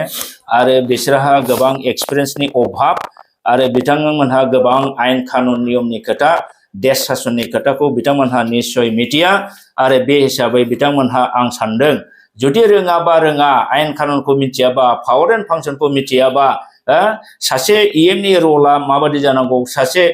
आरो बिसोरहा गोबां एक्सपिरियेन्सनि अभाब आरो बिथांमोनहा गोबां आयेन कानुन नियमनि खोथा देश शासननि खोथाखौ बिथांमोनहा निश्चय मिथिया आरो बे हिसाबै बिथांमोनहा आं सानदों जुदि रोङाबा रोङा आयेन कानुनखौ मिथियाबा पावर एन्ड फांसनखौ मिथियाबा सासे इएमनि रला माबादि जानांगौ सासे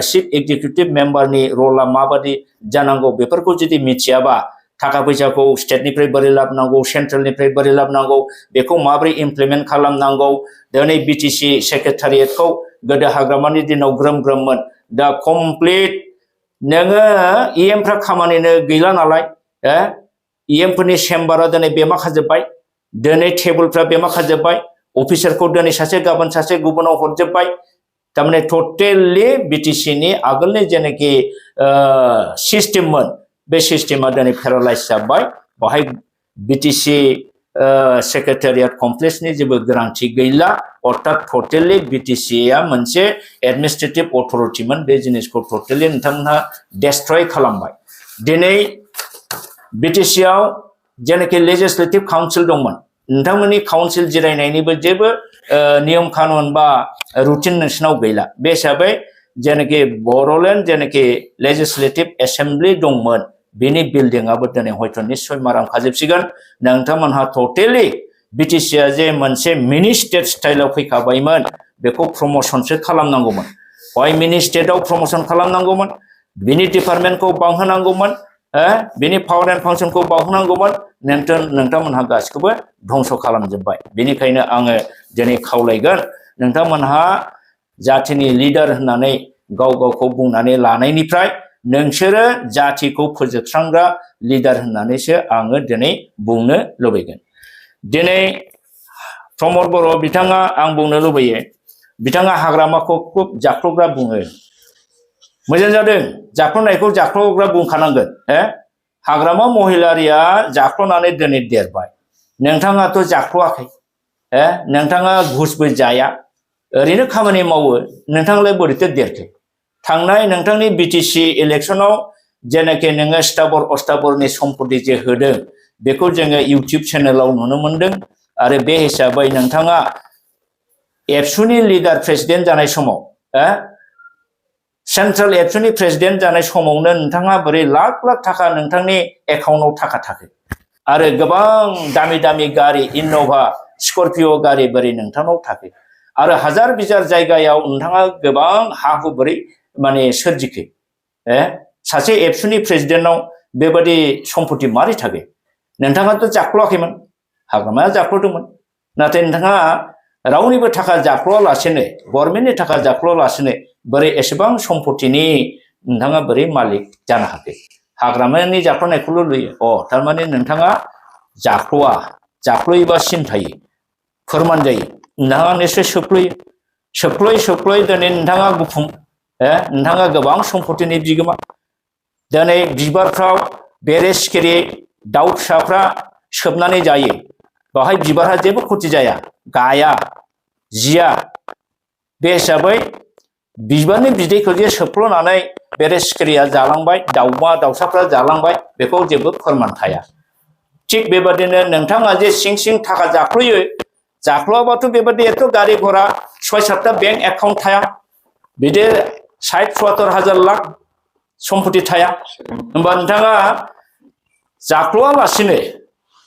चिफ एक्जिकिउटिभ मेम्बारनि रला माबादि जानांगौ बेफोरखौ जुदि मिथियाबा थाखा फैसाखौ स्टेटनिफ्राय बोरै लाबोनांगौ सेन्ट्रेलनिफ्राय बोरै लाबोनांगौ बेखौ माबोरै इमप्लिमेन्ट खालामनांगौ दिनै बिटिसि सेक्रेटारियेटखौ गोदो हाग्रामानि दिनाव ग्रोम ग्रोममोन दा कमप्लिट नोङो इएमफ्रा खामानिनो गैला नालाय इएमफोरनि चेम्बारा दिनै बेमा खाजोब्बाय दिनै टेबोलफ्रा बेमा खाजोब्बाय अफिसारखौ दिनै सासे गाबोन सासे गुबुनाव हरजोब्बाय तारमाने टटेलि बिटिसिनि आगोलनि जेनाखि सिस्टेममोन बे सिस्टेमा दिनै पेरालाइज जाबाय बाहाय बिटिसि सेक्रेटारियेट कमप्लेक्सनि जेबो गोनांथि गैला अर्थात टटेलि बिटिसिआ मोनसे एडमिनिस्ट्रेटिभ अथरिटिमोन बे जिनिसखौ टटेलि नोंथांमोनहा डेस्ट्रय खालामबाय दिनै बिटिसिआव जेनाखि लेजिस्लेटिभ काउन्सिल दंमोन नोंथांमोननि काउन्सिल जिरायनायनिबो जेबो नियम कानुन बा रुटिन नोंसिनाव गैला बे हिसाबै जेनाखि बर'लेण्ड जेनाखि लेजिस्लेटिभ एसेम्बलि दंमोन बेनि बिल्डिंआबो दिनै हयथ' निश्चय माराम खाजोबसिगोन नोंथांमोनहा टटेलि बिटिसिआ जे मोनसे मिनि स्टेट स्टाइलाव फैखाबायमोन बेखौ प्रमोशनसो खालामनांगौमोन हय मिनि स्टेटआव प्रमोशन खालामनांगौमोन बिनि डिपार्टमेन्टखौ बांहोनांगौमोन बिनि पावर एन्ड फांसनखौ बांहोनांगौमोन नोंथांमोनहा गासिखौबो धंस खालामजोब्बाय बेनिखायनो आङो दिनै खावलायगोन नोंथांमोनहा जाथिनि लिडार होननानै गाव गावखौ बुंनानै लानायनिफ्राय नोंसोरो जातिखौ फोजोबस्रांग्रा लिडार होननानैसो आङो दिनै बुंनो लुबैगोन दिनै प्रमद बर' बिथाङा आं बुंनो लुबैयो बिथाङा हाग्रामाखौ खुब जाख्ल'ग्रा बुङो मोजां जादों जाख्ल'नायखौ जाख्ल'ग्रा बुंखानांगोन हाग्रामा महिलारिया जाख्ल'नानै दिनै देरबाय नोंथाङाथ' जाख्ल'आखै नोंथाङा घुसबो जाया ओरैनो खामानि मावो नोंथाङालाय बोरैथो देरखो थांनाय नोंथांनि बिटिसि इलेक्शनाव जेनाखि नोङो स्टाबर अस्टाबरनि सम्पति जे होदों बेखौ जोङो इउटिउब चेनेलाव नुनो मोनदों आरो बे हिसाबै नोंथाङा एबसुनि लिडार प्रेसिडेन्ट जानाय समाव सेन्ट्रेल एबसुनि प्रेसिडेन्ट जानाय समावनो नोंथाङा बोरै लाख लाख थाखा नोंथांनि एकाउन्टआव थाखा थाखो आरो गोबां दामि दामि गारि इन'भा स्कर्पिय' गारि बोरै नोंथांनाव थाखो आरो हाजार बिजार जायगायाव नोंथाङा गोबां हा हु बोरै माने सोरजिखो सासे एबसुनि प्रेसिडेन्टनाव बेबादि सम्पति मारै थाखो नोंथाङाथ' जाख्ल'आखैमोन हाग्रामाया जाख्ल'दोंमोन नाथाय नोंथाङा रावनिबो थाखा जाख्ल'आलासेनो गभर्नमेन्टनि थाखा जाख्ल'आलासेनो बोरै एसेबां सम्पतिनि नोंथाङा बोरै मालिक जानो हाखो हाग्रामानि जाख्ल'नायखौल' लुयो थारमाने नोंथाङा जाख्ल'योबा सिन थायो फोरमान जायो नोंथाङा निश्चय सोख्ल'यै दिनै नोंथाङा गुफुं नोंथाङा गोबां सम्पतिनि बिगोमा दिनै बिबारफ्राव बेरे सिखिरि दाउ फिसाफ्रा सोबनानै जायो बेवहाय बिबारहा जेबो खथि जाया गाया जिया बे हिसाबै बिबारनि बिदैखौ जे सोबख्ल'नानै बेरे सिखिरिया जालांबाय दाउमा दाउसाफ्रा जालांबाय बेखौ जेबो फोरमान थाया थिग बेबादिनो नोंथाङा जे सिं सिं थाखा जाख्ल'आबाथ' बेबादि एथ' गारि घरा 6-7टा बेंक एकाउन्ट थाया बिदि 60-70 लाख सम्पति थाया होमबा नोंथाङा जाख्ल'आलासिनो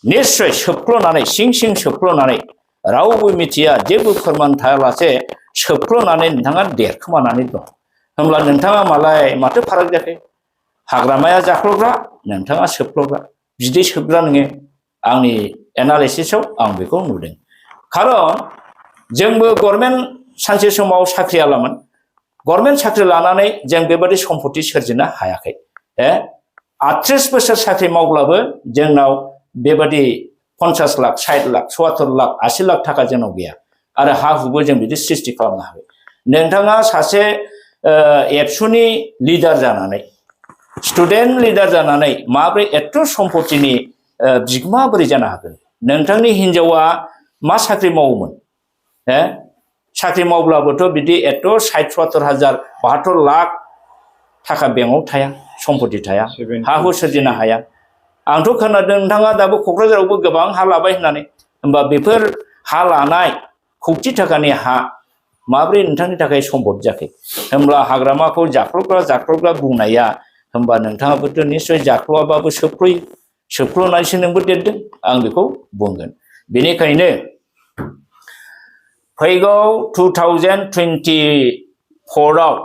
निश्चय सोबख्ल'नानै सिं सिं सोबख्ल'नानै रावबो मिथिया जेबो फोरमान थायालासे सोबख्ल'नानै नोंथाङा देरखोमानानै दं होमब्ला नोंथाङा माथो फाराग जाखो हाग्रामाया जाख्ल'ग्रा नोंथाङा सोबख्ल'ग्रा बिदै सोबग्रा नोङो आंनि एनालाइसिसआव आं बेखौ नुदों खारन जोंबो गभर्नमेन्ट सानसे समाव साख्रियालामोन गभर्नमेन्ट साख्रि लानानै जों बेबादि सम्पति सोरजिनो हायाखै 38 बोसोर साख्रि मावब्लाबो जोंनाव बेबादि 50 लाख 60 लाख 70 लाख 80 लाख थाखा जोंनाव गैया आरो हा हुबो जों बिदि सृष्टि खालामनो हाबाय नोंथाङा सासे एबसुनि लिडार जानानै स्टुडेन्ट लिडार जानानै माब्रै एथ' सम्पतिनि बिगोमा बोरै जानो हागोन नोंथांनि हिनजावा मा साख्रि मावोमोन साख्रि मावब्लाबोथ' बिदि एथ' 60-70 हाजार 72 लाख थाखा बेंकआव थाया सम्पति थाया हा हु सोरजिनो हाया आंथ' खोनादों नोंथाङा दाबो क'क्राझारावबो गोबां हा लाबाय होननानै होमबा बेफोर हा लानाय कौटि थाखानि हा माब्रै नोंथांनि थाखाय सम्भब जाखो होमब्ला हाग्रामाखौ जाख्ल'ग्रा बुंनाया होमबा नोंथाङाबोथ' निश्चय जाख्ल'आबाबो सोबख्ल'नानैसो नोंबो देरदों आं बेखौ बुंगोन बेनिखायनो फैगौ 2024आव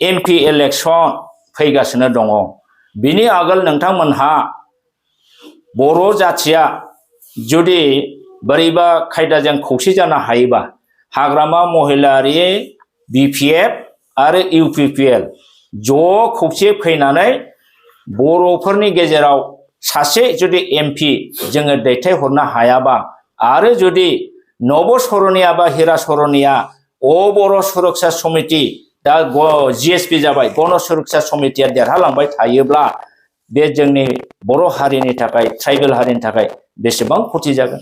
MP इलेक्शन फैगासिनो दङ बिनि आगोल नोंथांमोनहा बर' जाथिया जुदि बोरैबा खायदाजों खौसे जानो हायोबा हाग्रामा महिलारि BPF आरो UPPL ज' खौसे फैनानै बर'फोरनि गेजेराव सासे जुदि MP जोङो दैथायहरनो हायाबा आरो जुदि नब सरनिया बा हिरा सरनिया बर' सुरक्षा समिति दा GSP जाबाय गण सुरक्षा समितिया देरहालांबाय थायोब्ला बे जोंनि बर' हारिनि थाखाय ट्राइबेल हारिनि थाखाय बेसेबां खथि जागोन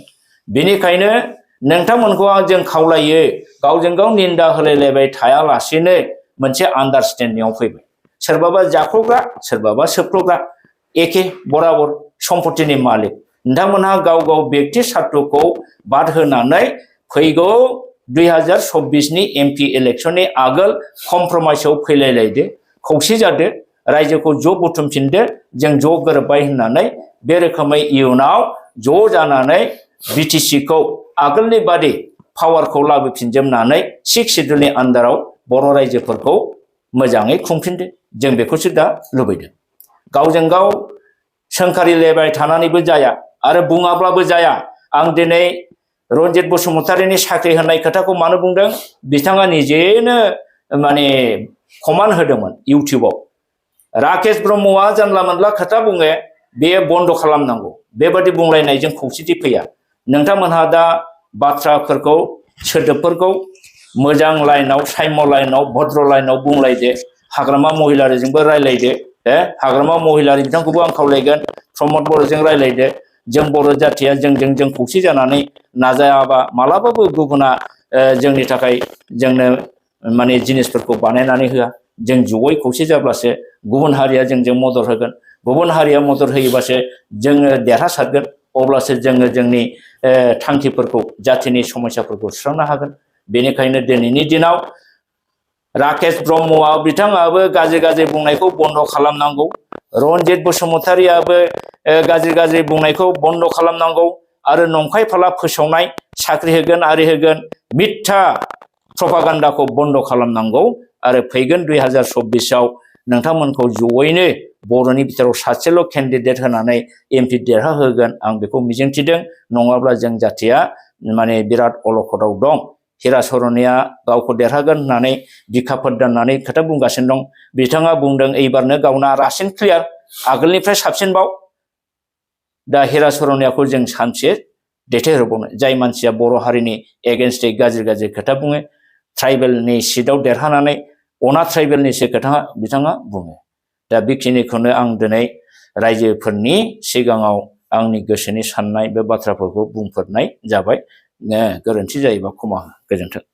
बेनिखायनो नोंथांमोनखौ जों खावलायो गावजों गाव निन्दा होलायलायबाय थायालासेनो मोनसे आन्डारस्टेन्डिंआव फैबाय सोरबाबा जाख्ल'ग्रा सोरबाबा सोबख्ल'ग्रा एखे बराबर सम्पतिनि मालिक नोंथांमोनहा गाव गाव व्यक्ति सार्थखौ बाद होनानै फैगौ 2024नि MP इलेक्शननि आगोल कमप्रमाइसआव फैलायलायदो खौसे जादो रायजोखौ ज' बुथुमफिनदो जों ज' गोरोबबाय होननानै बे रोखोमै इयुनाव ज' जानानै BTCखौ आगोलनि बादि पावारखौ लाबोफिनजोबनानै 6 सिड्युलनि आन्डाराव बर' रायजोफोरखौ मोजाङै खुंफिनदो जों बेखौसो दा लुबैदों गावजों गाव सोंखारिलायबाय थानानैबो जाया आरो बुङाब्लाबो जाया आं दिनै रन्जित बसुमतारीनि साख्रि होनाय खोथाखौ मानो बुंदों बिथाङा निजेनो माने कमान्ड होदोंमोन इउटिउबाव राकेश ब्रह्मआ जानला मोनला खोथा बुङो बे बन्द खालामनांगौ बेबादि बुंलायनायजों खौसेथि फैया नोंथांमोनहा दा बाथ्राफोरखौ सोदोबफोरखौ मोजां लाइनाव सायम लाइनाव भद्र लाइनाव बुंलायदो हाग्रामा महिलारिजोंबो रायलायदो हाग्रामा महिलारि बिथांखौबो आं खावलायगोन प्रमद बर'जों रायलायदो जों बर' जाथिया जों खौसे जानानै नाजायाबा मालाबाबो गुबुना जोंनि थाखाय जोंनो माने जिनिसफोरखौ बानायनानै होआ जों जयै खौसे जाब्लासो गुबुन हारिया जोंजों मदद होगोन गुबुन हारिया मदद होयोबासो जोङो देरहासारगोन अब्लासो जोङो जोंनि थांखिफोरखौ जाथिनि समस्याफोरखौ सुस्रांनो हागोन बेनिखायनो दिनैनि दिनाव राकेश ब्रह्मआ बिथाङाबो गाज्रि बुंनायखौ बन्द खालामनांगौ रन्जित बसुमतारियाबो गाज्रि बुंनायखौ बन्द खालामनांगौ आरो नंखाय फाला फोसावनाय साख्रि होगोन आरि होगोन मिथ्या प्रपागान्डाखौ बन्द खालामनांगौ आरो फैगोन 2024 आव नोंथांमोनखौ जयैनो बर'नि बिथोराव सासेल' केन्डिडेट होनानै एमपि देरहा होगोन आं बेखौ मिजिंथिदों नङाब्ला जों जाथिया माने बिराद अलखदाव दं हिराचरनिया गावखौ देरहागोन होननानै बिखाफोर दाननानै खोथा बुंगासिनो दं बिथाङा बुंदों एबारनो गावना रासिन क्लियार आगोलनिफ्राय साबसिनबाव दा हिराचरनियाखौ जों सानसे दैथायहरबावनो जाय मानसिया बर' हारिनि एगेन्स्टै गाज्रि खोथा बुङो ट्राइबेलनि सिटआव देरहानानै अना ट्राइबेलनिसो खोथा बिथाङा बुङो दा बेखिनिखौनो आं दिनै रायजोफोरनि सिगाङाव आंनि गोसोनि साननाय बे बाथ्राफोरखौ बुंफोरनाय जाबाय गोरोन्थि जायोबा क्षमा गोजोन्थों।